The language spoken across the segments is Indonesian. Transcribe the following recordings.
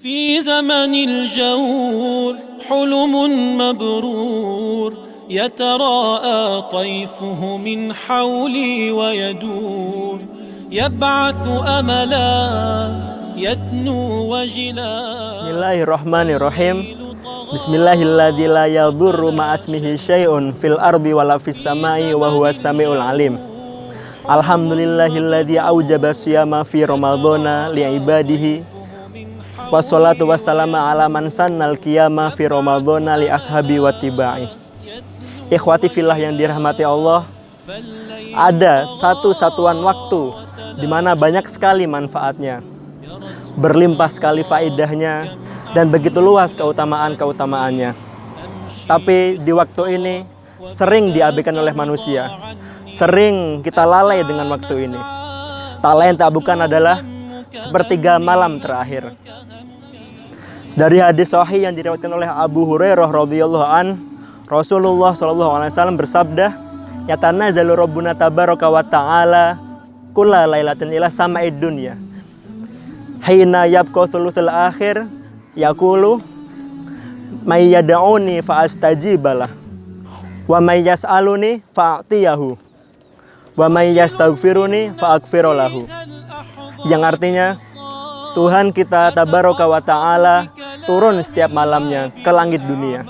في زمن الجور حلم مبرور يتراءى طيفه من حولي ويدور يبعث أملا يتنو وجلا. Bismillahirrahmanirrahim. Bismillahilladzi la yadurru ma'asmihi syai'un fil ardi wala fis samai wa huwas samiul alim. Alhamdulillahilladzi aujaba siyama fi ramadhana li ibadihi. Wassalatu wassalamu ala man sannal qiyama fi ramadhana li ashabi wa tibai. Ikhwati fillah yang dirahmati Allah, ada satu satuan waktu di mana banyak sekali manfaatnya, berlimpah sekali faedahnya, dan begitu luas keutamaan-keutamaannya. Tapi di waktu ini sering diabaikan oleh manusia, sering kita lalai dengan waktu ini. Tak lain tak bukan adalah sepertiga malam terakhir. Dari hadis sahih yang diriwayatkan oleh Abu Hurairah radhiyallahu an, Rasulullah SAW bersabda, "Yatanazzalu Rabbuna tabaraka wa ta'ala kulla lailatin ila sama'id dunya. Hina yabqa thuluthul akhir yaqulu may yad'uni fa astajibalah wa may yas'aluni fa'tiyahu wa may yastaghfiruni fa aghfiralahu." Yang artinya, Tuhan kita tabaraka wa ta'ala turun setiap malamnya ke langit dunia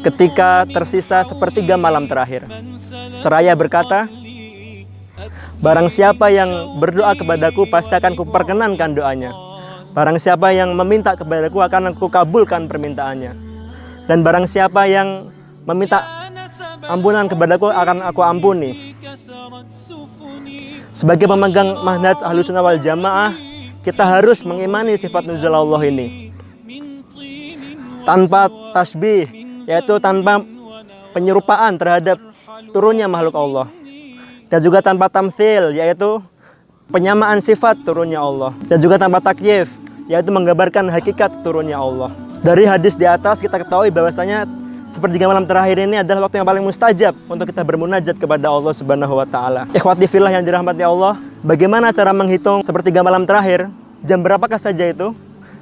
ketika tersisa sepertiga malam terakhir, seraya berkata, "Barang siapa yang berdoa kepadaku, pasti akan kuperkenankan doanya. Barang siapa yang meminta kepadaku, akan aku kabulkan permintaannya. Dan barang siapa yang meminta ampunan kepadaku, akan aku ampuni." Sebagai pemegang manhaj Ahlussunnah wal Jamaah, kita harus mengimani sifat nuzul Allah ini tanpa tasbih, yaitu tanpa penyerupaan terhadap turunnya makhluk Allah, dan juga tanpa tamtsil, yaitu penyamaan sifat turunnya Allah, dan juga tanpa takyif, yaitu menggambarkan hakikat turunnya Allah. Dari hadis di atas kita ketahui bahwasanya sepertiga malam terakhir ini adalah waktu yang paling mustajab untuk kita bermunajat kepada Allah Subhanahu wa taala. Ikhwati fillah yang dirahmati Allah, bagaimana cara menghitung sepertiga malam terakhir? Jam berapakah saja itu?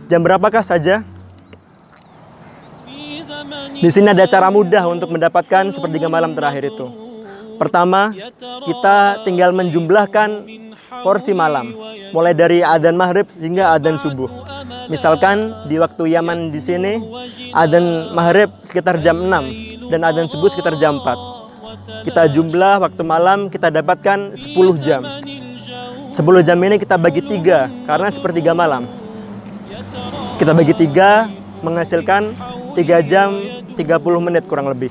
Jam berapakah saja? Di sini ada cara mudah untuk mendapatkan sepertiga malam terakhir itu. Pertama, kita tinggal menjumlahkan porsi malam, mulai dari adzan maghrib hingga adzan subuh. Misalkan di waktu Yaman di sini, adzan maghrib sekitar jam 6 dan adzan subuh sekitar jam 4. Kita jumlah waktu malam, kita dapatkan 10 jam. 10 jam ini kita bagi 3 karena sepertiga malam. Kita bagi 3 menghasilkan 3 jam 30 menit kurang lebih.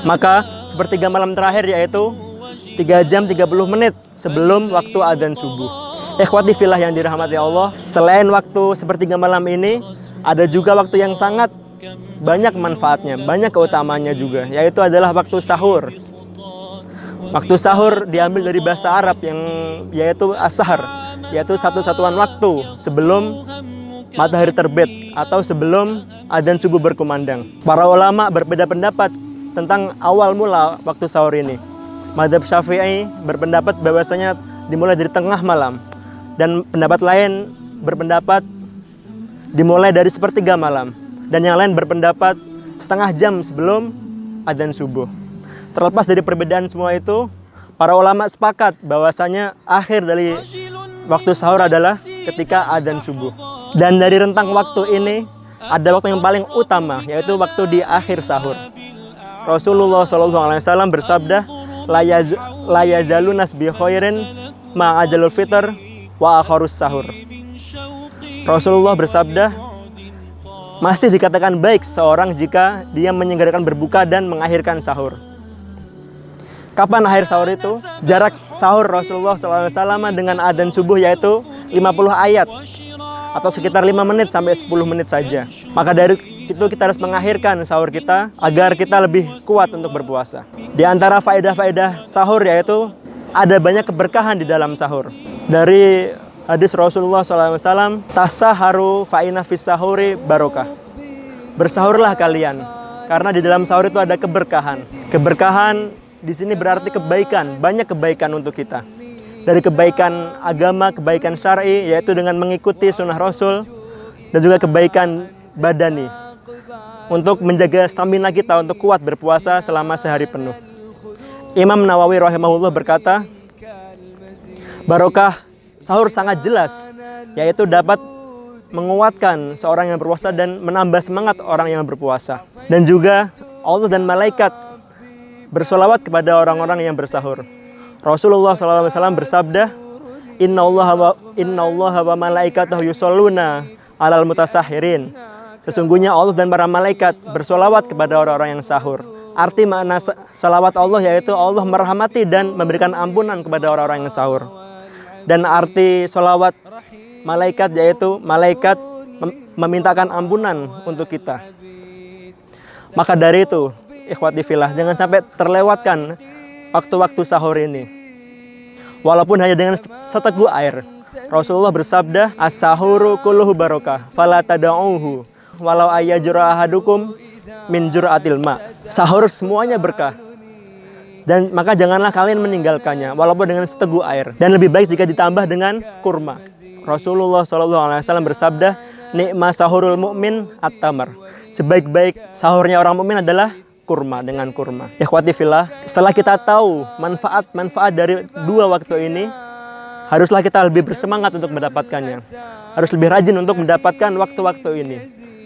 Maka sepertiga malam terakhir yaitu 3 jam 30 menit sebelum waktu adzan subuh. Ikhwati fillah yang dirahmati Allah, selain waktu sepertiga malam ini, ada juga waktu yang sangat banyak manfaatnya, banyak keutamaannya juga, yaitu adalah waktu sahur. Waktu sahur diambil dari bahasa Arab yang yaitu as-sahar, yaitu satu satuan waktu sebelum matahari terbit atau sebelum adzan subuh berkumandang. Para ulama berbeda pendapat tentang awal mula waktu sahur ini. Madzhab Syafi'i berpendapat bahwasanya dimulai dari tengah malam, dan pendapat lain berpendapat dimulai dari sepertiga malam, dan yang lain berpendapat setengah jam sebelum adzan subuh. Terlepas dari perbedaan semua itu, para ulama sepakat bahwasanya akhir dari waktu sahur adalah ketika adzan subuh. Dan dari rentang waktu ini ada waktu yang paling utama, yaitu waktu di akhir sahur. Rasulullah SAW bersabda, "La yazalu nas bi khairin ma ajalul fitr wa akharus sahur." Rasulullah bersabda, masih dikatakan baik seorang jika dia menyegerakan berbuka dan mengakhirkan sahur. Kapan akhir sahur itu? Jarak sahur Rasulullah SAW dengan adzan subuh yaitu 50 ayat atau sekitar 5 menit sampai 10 menit saja. Maka dari itu kita harus mengakhirkan sahur kita agar kita lebih kuat untuk berpuasa. Di antara faedah-faedah sahur yaitu ada banyak keberkahan di dalam sahur. Dari hadis Rasulullah SAW, "Tasaharu fa'ina fis sahuri barokah." Bersahurlah kalian, karena di dalam sahur itu ada keberkahan. Keberkahan di sini berarti kebaikan, banyak kebaikan untuk kita. dari kebaikan agama, kebaikan syar'i, yaitu dengan mengikuti sunnah Rasul, dan juga kebaikan badani untuk menjaga stamina kita untuk kuat berpuasa selama sehari penuh. Imam Nawawi rahimahullah berkata, barokah sahur sangat jelas, yaitu dapat menguatkan seorang yang berpuasa dan menambah semangat orang yang berpuasa. Dan juga Allah dan malaikat bersolawat kepada orang-orang yang bersahur. Rasulullah SAW bersabda, Inna Allah wa malaikatahu yusholluna alal mutasahirin. Sesungguhnya Allah dan para malaikat bersolawat kepada orang-orang yang sahur. Arti makna salawat Allah yaitu Allah merahmati dan memberikan ampunan kepada orang-orang yang sahur. Dan arti solawat malaikat yaitu malaikat memintakan ampunan untuk kita. Maka dari itu, ikhwati fillah, jangan sampai terlewatkan waktu-waktu sahur ini. Walaupun hanya dengan seteguk air. Rasulullah bersabda, as-sahuru kulluhu barokah, fala tada'uhu, walau ayyajra ahadukum min jur'atil ma. Sahur semuanya berkah. Dan maka janganlah kalian meninggalkannya walaupun dengan seteguk air. Dan lebih baik jika ditambah dengan kurma. Rasulullah SAW bersabda, nikma sahurul mu'min at-tamar. Sebaik-baik sahurnya orang mukmin adalah kurma, dengan kurma. Ikhwati fillah, setelah kita tahu manfaat-manfaat dari dua waktu ini, haruslah kita lebih bersemangat untuk mendapatkannya. Harus lebih rajin untuk mendapatkan waktu-waktu ini.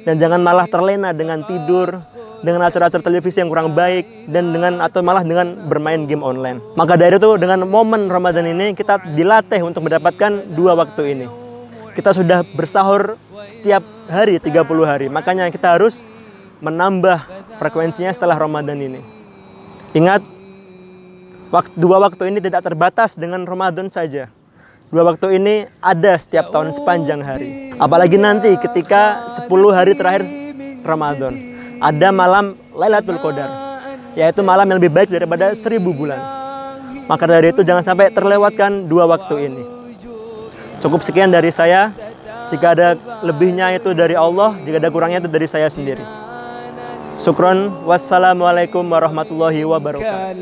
Dan jangan malah terlena dengan tidur, dengan acara-acara televisi yang kurang baik, dan atau malah dengan bermain game online. Maka dari itu, dengan momen Ramadan ini kita dilatih untuk mendapatkan dua waktu ini. Kita sudah bersahur setiap hari 30 hari. Makanya kita harus menambah frekuensinya setelah Ramadan ini. Ingat, dua waktu ini tidak terbatas dengan Ramadan saja. Dua waktu ini ada setiap tahun sepanjang hari. Apalagi nanti ketika 10 hari terakhir Ramadan, ada malam Lailatul Qadar, yaitu malam yang lebih baik daripada 1000 bulan. Maka dari itu jangan sampai terlewatkan dua waktu ini. Cukup sekian dari saya. Jika ada lebihnya itu dari Allah, jika ada kurangnya itu dari saya sendiri. Syukron. Wassalamualaikum warahmatullahi wabarakatuh.